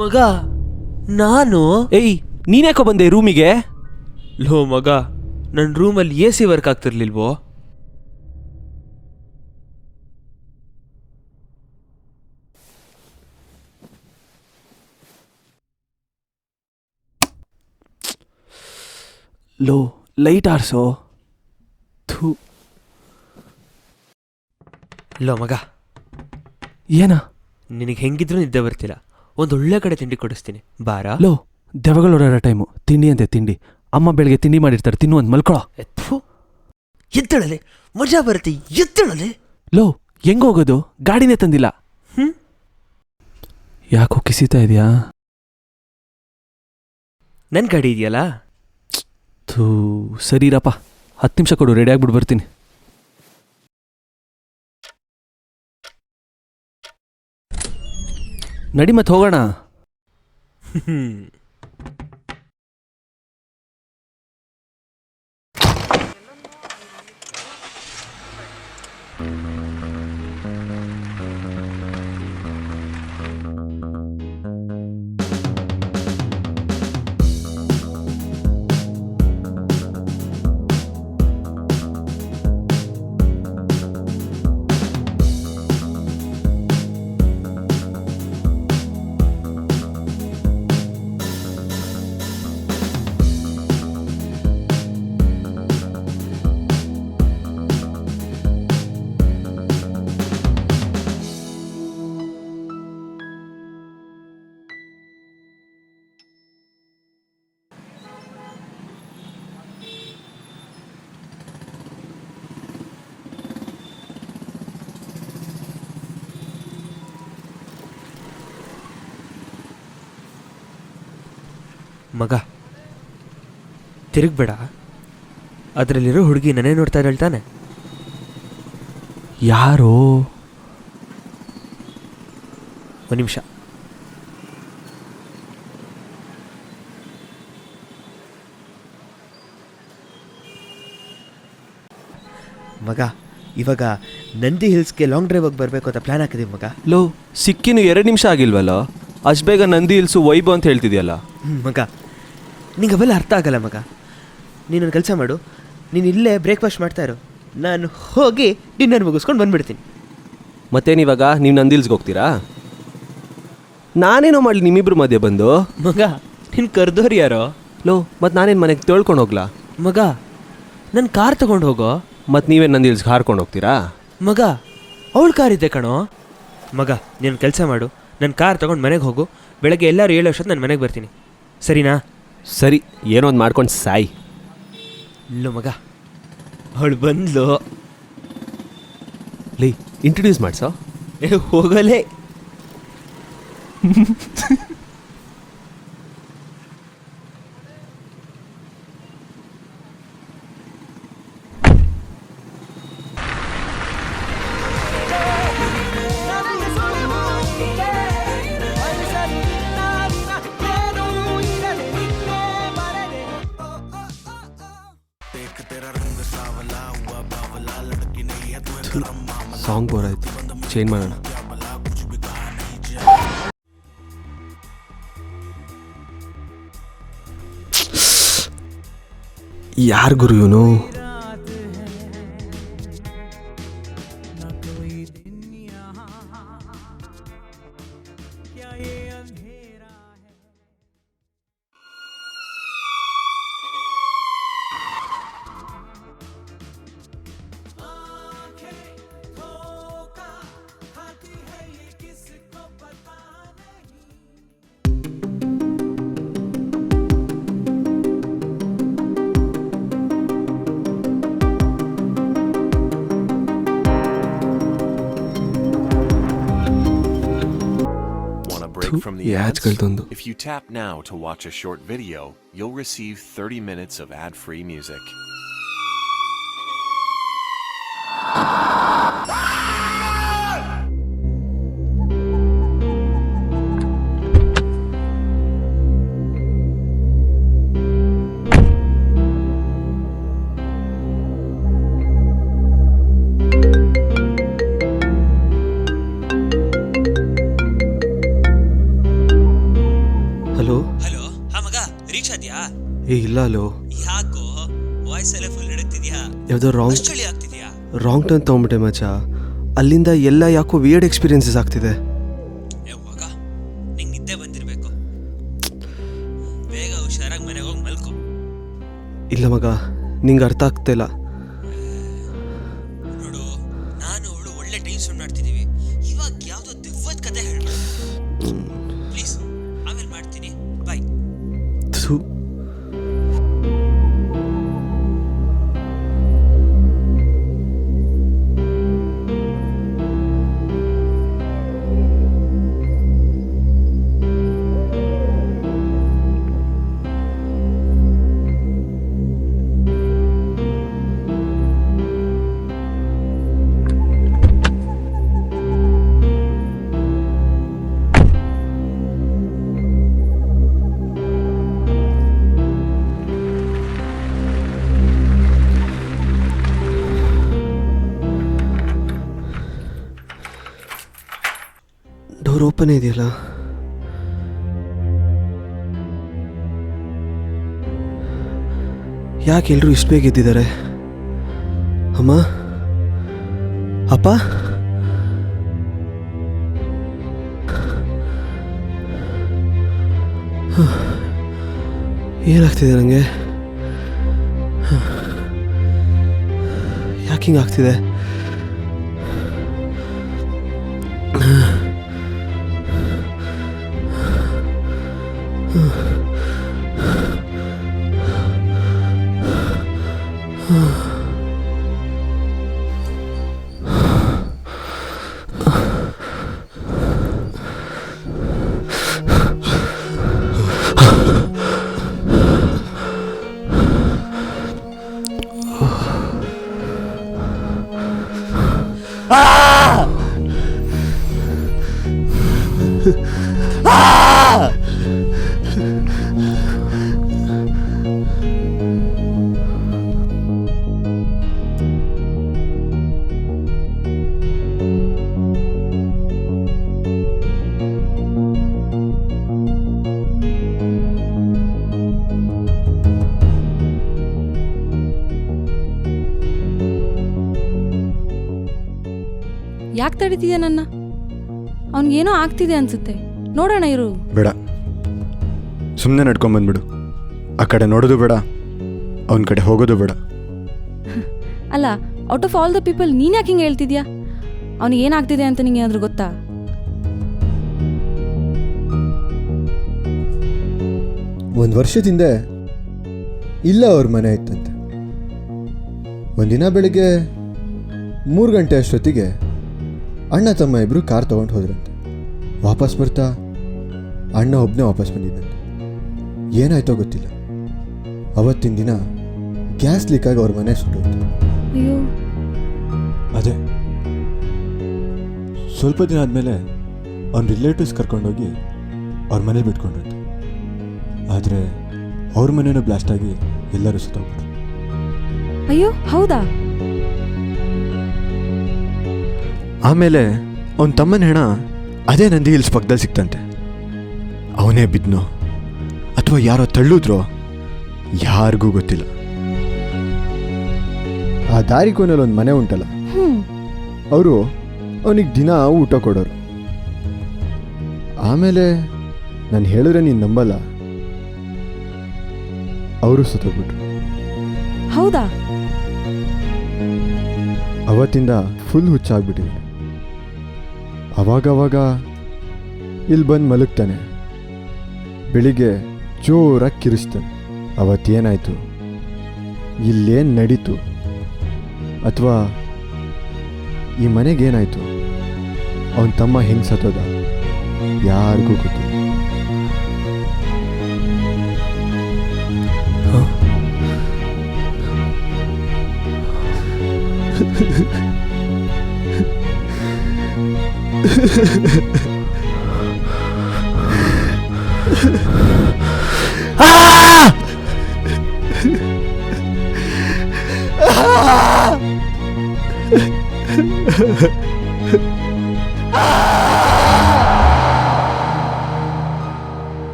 ಮಗ ನಾನು ಏಯ್ ನೀನ್ಯಾಕೋ ಬಂದೆ ರೂಮಿಗೆ? ಲೋ ಮಗ, ನನ್ನ ರೂಮಲ್ಲಿ AC ವರ್ಕ್ ಆಗ್ತಿರ್ಲಿಲ್ವೋ? ಲೋ ಲೈಟ್ ಆರ್ಸೋ. ಥೂ. ಲೋ ಮಗ, ಏನ? ನಿನಗೆ ಹೆಂಗಿದ್ರೂ ನಿದ್ದೆ ಬರ್ತಿಲ್ಲ. ಒಂದೊಳ್ಳೆ ಕಡೆ ತಿಂಡಿ ಕೊಡಿಸ್ತೀನಿ, ಬಾರಾ. ಲೋ ದೆವ್ವಗಳು ಓಡಾಡೋ ಟೈಮು, ತಿಂಡಿ ಅಂತೆ ತಿಂಡಿ. ಅಮ್ಮ ಬೆಳಗ್ಗೆ ತಿಂಡಿ ಮಾಡಿರ್ತಾರೆ, ತಿನ್ನು ಅಂತ ಮಲ್ಕೊಳ. ಎತ್ತಳಲೆ, ಮಜಾ ಬರುತ್ತೆ, ಎತ್ತಳಲೆ. ಲೋ ಹೆಂಗೋಗೋದು? ಗಾಡಿನೇ ತಂದಿಲ್ಲ. ಯಾಕೋ ಕಿಸಿತಾ ಇದೆಯಾ? ನನ್ನ ಗಾಡಿ ಇದೆಯಲ್ಲ. ಥೂ, ಸರಿರಪ್ಪ, 10 ನಿಮಿಷ ಕೊಡು, ರೆಡಿ ಆಗ್ಬಿಟ್ಟು ಬರ್ತೀನಿ. ನಡಿ ಮತ್ತೆ ಹೋಗೋಣ. ಮಗ ತಿರುಗ್ಬೇಡ, ಅದರಲ್ಲಿರೋ ಹುಡುಗಿ ನನ್ನೇ ನೋಡ್ತಾ ಹೇಳ್ತಾನೆ. ಯಾರೋ? ಒಂದು ನಿಮಿಷ. ಮಗ, ಇವಾಗ ನಂದಿ ಹಿಲ್ಸ್ಗೆ ಲಾಂಗ್ ಡ್ರೈವ್ ಆಗಿ ಬರಬೇಕು ಅಂತ ಪ್ಲ್ಯಾನ್ ಹಾಕಿದೀವಿ ಮಗ. ಲೋ ಸಿಕ್ಕಿನು 2 ನಿಮಿಷ ಆಗಿಲ್ವಲ್ಲ, ಅಷ್ಟು ಬೇಗ ನಂದಿ ಹಿಲ್ಸು ವೈಬು ಅಂತ ಹೇಳ್ತಿದ್ಯಲ್ಲ. ಮಗ ನಿಂಗೆ ಅವೆಲ್ಲ ಅರ್ಥ ಆಗಲ್ಲ ಮಗ. ನೀನೊಂದು ಕೆಲಸ ಮಾಡು, ನೀನು ಇಲ್ಲೇ ಬ್ರೇಕ್ಫಾಸ್ಟ್ ಮಾಡ್ತಾ ಇರು, ನಾನು ಹೋಗಿ ಡಿನ್ನರ್ ಮುಗಿಸ್ಕೊಂಡು ಬಂದುಬಿಡ್ತೀನಿ. ಮತ್ತೇನಿವಾಗ ನೀವು ನಂದಿ ಹಿಲ್ಸ್ಗೆ ಹೋಗ್ತೀರಾ? ನಾನೇನೋ ಮಾಡಲಿ ನಿಮ್ಮಿಬ್ರು ಮಧ್ಯೆ ಬಂದು? ಮಗ ನೀನು ಕರ್ದೋರು ಯಾರೋ? ಲೋ ಮತ್ತು ನಾನೇನು ಮನೆಗೆ ತೊಳ್ಕೊಂಡು ಹೋಗ್ಲಾ? ಮಗ ನನ್ನ ಕಾರ್ ತೊಗೊಂಡು ಹೋಗೋ. ಮತ್ತು ನೀವೇನು ನಂದಿ ಹಿಲ್ಸ್ಗೆ ಹಾರ್ಕೊಂಡು ಹೋಗ್ತೀರಾ? ಮಗ ಅವಳ ಕಾರ್ ಇದೆ ಕಣೋ. ಮಗ ನೀನು ಕೆಲಸ ಮಾಡು, ನನ್ನ ಕಾರ್ ತೊಗೊಂಡು ಮನೆಗೆ ಹೋಗು, ಬೆಳಗ್ಗೆ ಎಲ್ಲರೂ 7 ವರ್ಷದ ನಾನು ಮನೆಗೆ ಬರ್ತೀನಿ, ಸರಿನಾ? ಸರಿ, ಏನೋ ಒಂದು ಮಾಡ್ಕೊಂಡು ಸಾಯಿ. ಇಲ್ಲೋ ಮಗ, ಅವಳು ಬಂದ್ಲು. ಲೇ ಇಂಟ್ರೊಡ್ಯೂಸ್ ಮಾಡ್ಸೋ. ಹೋಗಲೇ. ಸಾಂಗ್ ಬೋರ್ ಆಯ್ತು, ಚೇಂಜ್ ಮಾಡೋಣ. ಯಾರು ಗುರು ಇವನು? From the ads. If you tap now to watch a short video, you'll receive 30 minutes of ad-free music. ಇಲ್ಲ ಅಲ್ಲೋ, ಯಾಕೋ ವಾಯ್ಸ್ ಎಲ್ಲ ಫುಲ್ ಹಿಡಿತಿದ್ಯಾ? ಯಾವುದೋ ಚಳಿ ಆಗ್ತಿದ್ಯಾ? ರಾಂಗ್ ಟರ್ನ್ ತೊಗೊಂಬಿಟ್ಟೆ ಮಚ್ಚ. ಅಲ್ಲಿಂದ ಎಲ್ಲ ಯಾಕೋ ವಿಯರ್ಡ್ ಎಕ್ಸ್ಪೀರಿಯನ್ಸಸ್ ಆಗ್ತಿದೆ. ಯಾವಾಗ ನಿಂಗೆ ನಿದ್ದೆ ಬಂದಿರಬೇಕು. ಬೇಗ ಹುಷಾರಾಗಿ ಮನೆಗೆ ಹೋಗಿ ಮಲ್ಕೊ. ಇಲ್ಲ ಮಗ, ನಿಂಗೆ ಅರ್ಥ ಆಗ್ತಿಲ್ಲ. ನೋಡು, ನಾನು ಅವಳು ಒಳ್ಳೆ ಟೈಮ್ ಸ್ಪೆಂಡ್ ಮಾಡ್ತಿದ್ದೀವಿ. ಇವಾಗ ಯಾವುದೋ ದಿವ್ಯದ ಕತೆ ಹೇಳ್ಬೇಡ ಪ್ಲೀಸ್. ಆಮೇಲೆ ಮಾಡ್ತೀನಿ, ಬಾಯ್. ಥು. ಡೋರ್ ಓಪನ್ ಇದೆಯಲ್ಲ. ಯಾಕೆ ಎಲ್ಲರೂ ಇಷ್ಟು ಬೇಗ ಎದ್ದಿದ್ದಾರೆ? ಅಮ್ಮ, ಅಪ್ಪ, ಏನಾಗ್ತಿದೆ ನನಗೆ? ಯಾಕೆ ಹಿಂಗಾಗ್ತಿದೆ? ಯಾಕೆ ತಡೀತಿದ್ಯಾ ನನ್ನ? ಅವನಿಗೇನೋ ಆಗ್ತಿದೆ ಅನ್ಸುತ್ತೆ, ನೋಡೋಣ ಇರು. ಬೇಡ, ಸುಮ್ಮನೆ ನಡ್ಕೊಂಬಂದ್ಬಿಡು. ಆ ಕಡೆ ನೋಡೋದು ಬೇಡ, ಅವನ ಕಡೆ ಹೋಗೋದು ಬೇಡ. ಅಲ್ಲ, out of all the people ನೀನು ಯಾಕೆ ಹಿಂಗೆ ಹೇಳ್ತಿದ್ಯಾ? ಅವನಿಗೆ ಏನಾಗ್ತಿದೆ ಅಂತ ನಿಂಗೆ ಏನಾದರೂ ಗೊತ್ತಾ? ಒಂದು ವರ್ಷದಿಂದ ಇಲ್ಲ ಅವ್ರ ಮನೆ ಇತ್ತಂತೆ. ಒಂದಿನ ಬೆಳಿಗ್ಗೆ 3 ಗಂಟೆ ಅಷ್ಟೊತ್ತಿಗೆ ಅಣ್ಣ ತಮ್ಮ ಇಬ್ಬರು ಕಾರ್ ತೊಗೊಂಡು ಹೋದ್ರಂತೆ. ವಾಪಸ್ ಬರ್ತಾ ಅಣ್ಣ ಒಬ್ಬನೇ ವಾಪಸ್ ಬಂದಿದ್ದಂತೆ. ಏನಾಯ್ತೋ ಗೊತ್ತಿಲ್ಲ. ಅವತ್ತಿನ ದಿನ ಗ್ಯಾಸ್ ಲೀಕ್ ಆಗಿ ಅವ್ರ ಮನೆ ಸುಟ್ಟೋಯ್ತು. ಅಯ್ಯೋ, ಅದೇ ಸ್ವಲ್ಪ ದಿನ ಆದಮೇಲೆ ಅವ್ನ ರಿಲೇಟಿವ್ಸ್ ಕರ್ಕೊಂಡೋಗಿ ಅವ್ರ ಮನೇಲಿ ಬಿಟ್ಕೊಂಡ್ರಂತೆ. ಆದರೆ ಅವ್ರ ಮನೇನೂ ಬ್ಲಾಸ್ಟ್ ಆಗಿ ಎಲ್ಲರೂ ಸುತ್ತೋಗ್ಬಿಟ್ರು. ಅಯ್ಯೋ, ಹೌದಾ? ಆಮೇಲೆ ಅವನ ತಮ್ಮನ ಹೆಣ ಅದೇ ನಂದಿ ಹಿಲ್ಸ್ ಪಕ್ಕದಲ್ಲಿ ಸಿಕ್ತಂತೆ. ಅವನೇ ಬಿದ್ನೋ ಅಥವಾ ಯಾರೋ ತಳ್ಳಿದ್ರೋ ಯಾರಿಗೂ ಗೊತ್ತಿಲ್ಲ. ಆ ದಾರಿ ಕೋನಲ್ಲಿ ಒಂದು ಮನೆ ಉಂಟಲ್ಲ, ಅವರು ಅವನಿಗೆ ದಿನ ಊಟ ಕೊಡೋರು. ಆಮೇಲೆ ನಾನು ಹೇಳಿದ್ರೆ ನೀನು ನಂಬಲ್ಲ, ಅವರು ಸುತ್ತೋಗ್ಬಿಟ್ರು. ಹೌದಾ? ಅವತ್ತಿಂದ ಫುಲ್ ಹುಚ್ಚಾಗ್ಬಿಟ್ಟಿದೆ. ಅವಾಗವಾಗ ಇಲ್ಲಿ ಬಂದು ಮಲಗ್ತಾನೆ, ಬೆಳಿಗ್ಗೆ ಜೋರಾಗಿ ಕಿರಿಸ್ತಾನೆ. ಅವತ್ತೇನಾಯಿತು, ಇಲ್ಲೇನು ನಡೀತು, ಅಥವಾ ಈ ಮನೆಗೇನಾಯಿತು, ಅವನ ತಮ್ಮ ಹೆಂಗೆ ಸತ್ತೋದ, ಯಾರಿಗೂ ಗೊತ್ತಿಲ್ಲ.